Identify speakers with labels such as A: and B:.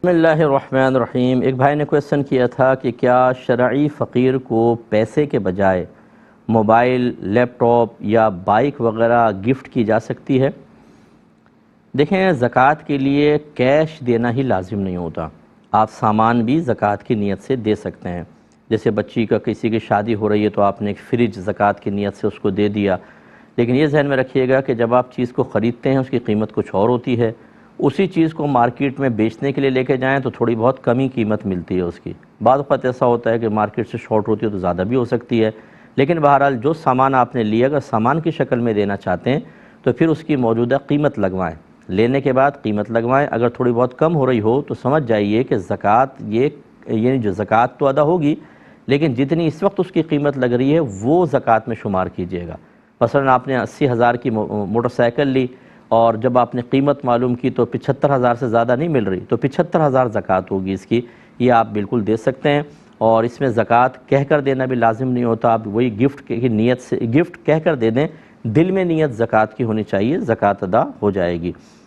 A: بسم اللہ الرحمن الرحیم۔ ایک بھائی نے کویسچن کیا تھا کہ کیا شرعی فقیر کو پیسے کے بجائے موبائل، لیپ ٹاپ یا بائک وغیرہ گفٹ کی جا سکتی ہے؟ دیکھیں، زکوٰۃ کے لیے کیش دینا ہی لازم نہیں ہوتا، آپ سامان بھی زکوٰۃ کی نیت سے دے سکتے ہیں۔ جیسے بچی کا کسی کی شادی ہو رہی ہے تو آپ نے ایک فریج زکوٰۃ کی نیت سے اس کو دے دیا، لیکن یہ ذہن میں رکھیے گا کہ جب آپ چیز کو خریدتے ہیں اس کی قیمت کچھ اور ہوتی ہے، اسی چیز کو مارکیٹ میں بیچنے کے لیے لے کے جائیں تو تھوڑی بہت کمی قیمت ملتی ہے اس کی۔ بعض اوقات ایسا ہوتا ہے کہ مارکیٹ سے شارٹ ہوتی ہے تو زیادہ بھی ہو سکتی ہے، لیکن بہرحال جو سامان آپ نے لیا اگر سامان کی شکل میں دینا چاہتے ہیں تو پھر اس کی موجودہ قیمت لگوائیں، لینے کے بعد قیمت لگوائیں۔ اگر تھوڑی بہت کم ہو رہی ہو تو سمجھ جائیے کہ زکوٰۃ یعنی جو زکوٰۃ تو ادا ہوگی، لیکن جتنی اس وقت اس کی قیمت لگ رہی ہے وہ زکوٰۃ میں شمار کیجیے گا۔ مثلا آپ نے 80,000 کی موٹر سائیکل لی اور جب آپ نے قیمت معلوم کی تو 75,000 سے زیادہ نہیں مل رہی، تو 75,000 زکوٰۃ ہوگی اس کی، یہ آپ بالکل دے سکتے ہیں۔ اور اس میں زکوٰۃ کہہ کر دینا بھی لازم نہیں ہوتا، آپ وہی گفٹ کی نیت سے گفٹ کہہ کر دے دیں، دل میں نیت زکوٰۃ کی ہونی چاہیے، زکوٰۃ ادا ہو جائے گی۔